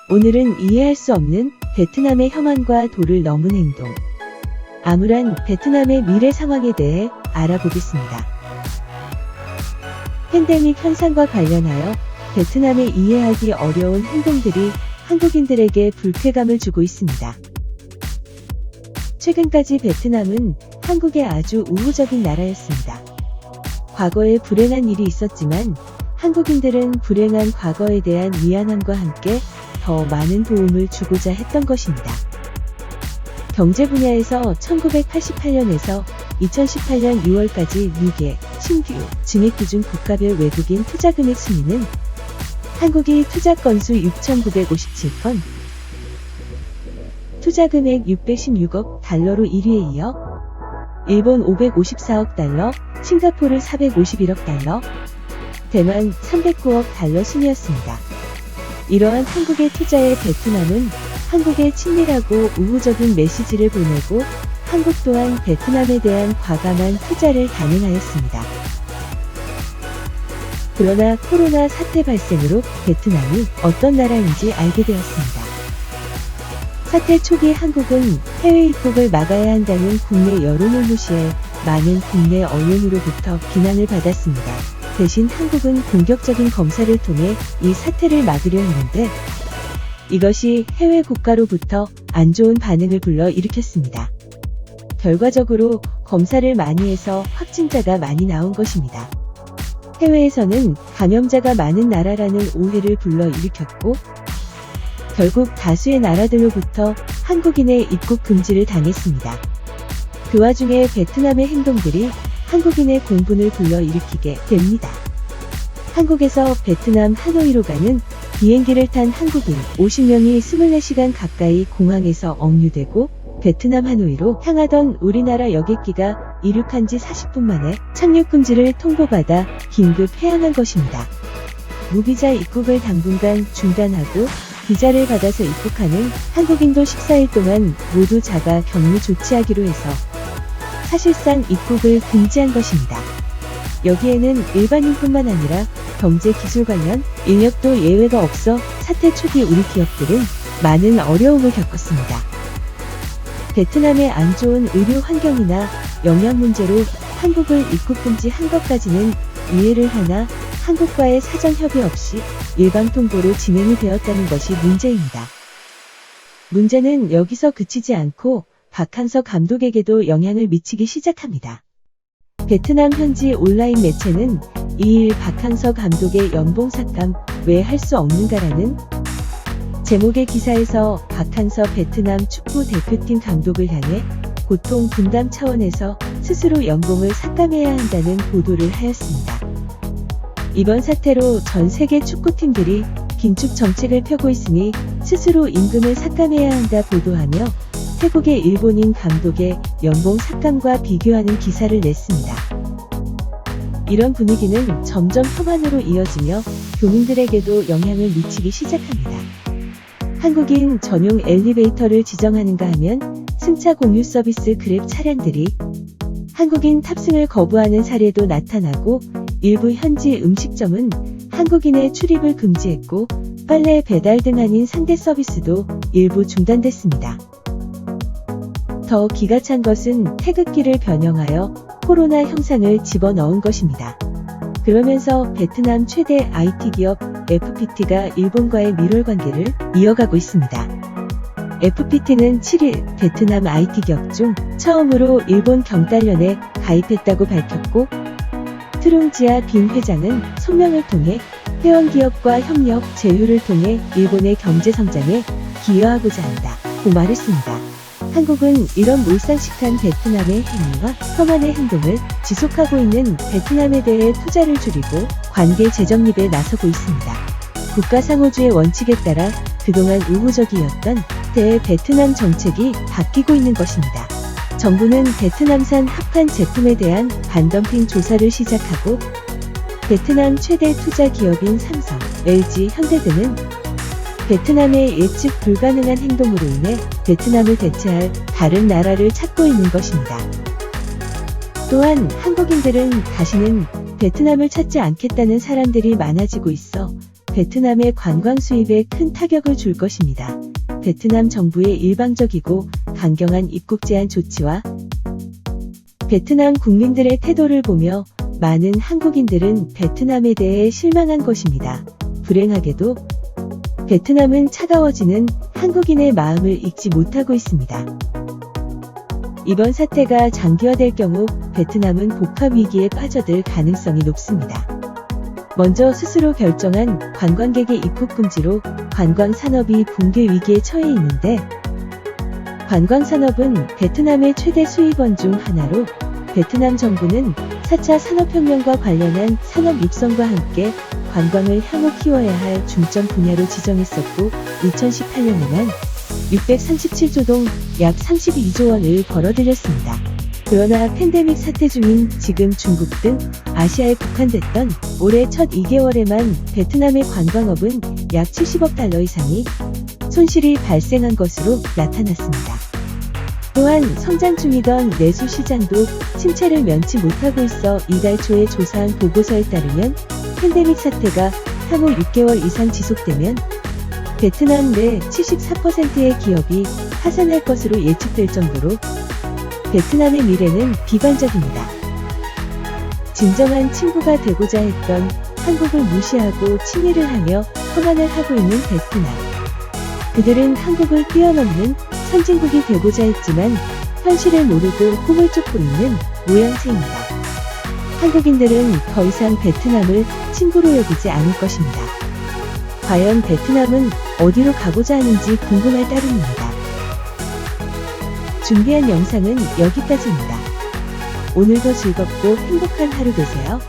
오늘은 이해할 수 없는 베트남의 혐한과 도를 넘은 행동. 암울한 베트남의 미래 상황에 대해 알아보겠습니다. 팬데믹 현상과 관련하여 베트남의 이해하기 어려운 행동들이 한국인들에게 불쾌감을 주고 있습니다. 최근까지 베트남은 한국의 아주 우호적인 나라였습니다. 과거에 불행한 일이 있었지만 한국인들은 불행한 과거에 대한 미안함과 함께 더 많은 도움을 주고자 했던 것입니다. 경제 분야에서 1988년에서 2018년 6월까지 미개, 신규, 증액기준 국가별 외국인 투자금액 순위는 한국이 투자 건수 6,957건, 투자금액 616억 달러로 1위에 이어 일본 554억 달러, 싱가포르 451억 달러, 대만 309억 달러 순이었습니다. 이러한 한국의 투자에 베트남은 한국에 친밀하고 우호적인 메시지를 보내고 한국 또한 베트남에 대한 과감한 투자를 단행하였습니다. 그러나 코로나 사태 발생으로 베트남이 어떤 나라인지 알게 되었습니다. 사태 초기 한국은 해외 입국을 막아야 한다는 국내 여론을 무시해 많은 국내 언론으로부터 비난을 받았습니다. 대신 한국은 공격적인 검사를 통해 이 사태를 막으려 했는데 이것이 해외 국가로부터 안 좋은 반응을 불러일으켰습니다. 결과적으로 검사를 많이 해서 확진자가 많이 나온 것입니다. 해외에서는 감염자가 많은 나라라는 오해를 불러일으켰고 결국 다수의 나라들로부터 한국인의 입국 금지를 당했습니다. 그 와중에 베트남의 행동들이 한국인의 공분을 불러일으키게 됩니다. 한국에서 베트남 하노이로 가는 비행기를 탄 한국인 50명이 24시간 가까이 공항에서 억류되고 베트남 하노이로 향하던 우리나라 여객기가 이륙한 지 40분 만에 착륙 금지를 통보받아 긴급 해양한 것입니다. 무비자 입국을 당분간 중단하고 비자를 받아서 입국하는 한국인도 14일 동안 모두 자가 격리 조치하기로 해서 사실상 입국을 금지한 것입니다. 여기에는 일반인뿐만 아니라 경제 기술 관련 인력도 예외가 없어 사태 초기 우리 기업들은 많은 어려움을 겪었습니다. 베트남의 안 좋은 의료 환경이나 영양 문제로 한국을 입국 금지한 것까지는 이해를 하나 한국과의 사전 협의 없이 일방 통보로 진행이 되었다는 것이 문제입니다. 문제는 여기서 그치지 않고 박한서 감독에게도 영향을 미치기 시작합니다. 베트남 현지 온라인 매체는 2일 박한서 감독의 연봉 삭감 왜 할 수 없는가라는 제목의 기사에서 박한서 베트남 축구 대표팀 감독을 향해 고통 분담 차원에서 스스로 연봉을 삭감해야 한다는 보도를 하였습니다. 이번 사태로 전 세계 축구팀들이 긴축 정책을 펴고 있으니 스스로 임금을 삭감해야 한다 보도하며 태국의 일본인 감독의 연봉 삭감과 비교하는 기사를 냈습니다. 이런 분위기는 점점 혐한으로 이어지며 교민들에게도 영향을 미치기 시작합니다. 한국인 전용 엘리베이터를 지정하는가 하면 승차 공유 서비스 그랩 차량들이 한국인 탑승을 거부하는 사례도 나타나고 일부 현지 음식점은 한국인의 출입을 금지했고 빨래 배달 등 아닌 상대 서비스도 일부 중단됐습니다. 더 기가 찬 것은 태극기를 변형하여 코로나 형상을 집어넣은 것입니다. 그러면서 베트남 최대 IT 기업 FPT가 일본과의 밀월 관계를 이어가고 있습니다. FPT는 7일 베트남 IT 기업 중 처음으로 일본 경달련에 가입했다고 밝혔고 트룽지아 빈 회장은 성명을 통해 회원 기업과 협력, 제휴를 통해 일본의 경제 성장에 기여하고자 한다고 말했습니다. 한국은 이런 몰상식한 베트남의 행위와 혐한의 행동을 지속하고 있는 베트남에 대해 투자를 줄이고 관계 재정립에 나서고 있습니다. 국가 상호주의 원칙에 따라 그동안 우호적이었던 대베트남 정책이 바뀌고 있는 것입니다. 정부는 베트남산 합판 제품에 대한 반덤핑 조사를 시작하고 베트남 최대 투자 기업인 삼성, LG, 현대 등은 베트남의 예측 불가능한 행동으로 인해 베트남을 대체할 다른 나라를 찾고 있는 것입니다. 또한 한국인들은 다시는 베트남을 찾지 않겠다는 사람들이 많아지고 있어 베트남의 관광 수입에 큰 타격을 줄 것입니다. 베트남 정부의 일방적이고 강경한 입국 제한 조치와 베트남 국민들의 태도를 보며 많은 한국인들은 베트남에 대해 실망한 것입니다. 불행하게도 베트남은 차가워지는 한국인의 마음을 잊지 못하고 있습니다. 이번 사태가 장기화될 경우 베트남은 복합 위기에 빠져들 가능성이 높습니다. 먼저 스스로 결정한 관광객의 입국 금지로 관광 산업이 붕괴 위기에 처해 있는데, 관광 산업은 베트남의 최대 수입원 중 하나로 베트남 정부는 4차 산업혁명과 관련한 산업 육성과 함께 관광을 향후 키워야 할 중점 분야로 지정했었고 2018년에는 637조 동 약 32조 원을 벌어들였습니다. 그러나 팬데믹 사태 중인 지금 중국 등 아시아에 국한됐던 올해 첫 2개월에만 베트남의 관광업은 약 70억 달러 이상이 손실이 발생한 것으로 나타났습니다. 또한 성장 중이던 내수 시장도 침체를 면치 못하고 있어 이달 초에 조사한 보고서에 따르면 팬데믹 사태가 향후 6개월 이상 지속되면 베트남 내 74%의 기업이 파산할 것으로 예측될 정도로 베트남의 미래는 비관적입니다. 진정한 친구가 되고자 했던 한국을 무시하고 친일을 하며 험한을 하고 있는 베트남. 그들은 한국을 뛰어넘는 선진국이 되고자 했지만 현실을 모르고 꿈을 쫓고 있는 모양새입니다. 한국인들은 더 이상 베트남을 친구로 여기지 않을 것입니다. 과연 베트남은 어디로 가고자 하는지 궁금할 따름입니다. 준비한 영상은 여기까지입니다. 오늘도 즐겁고 행복한 하루 되세요.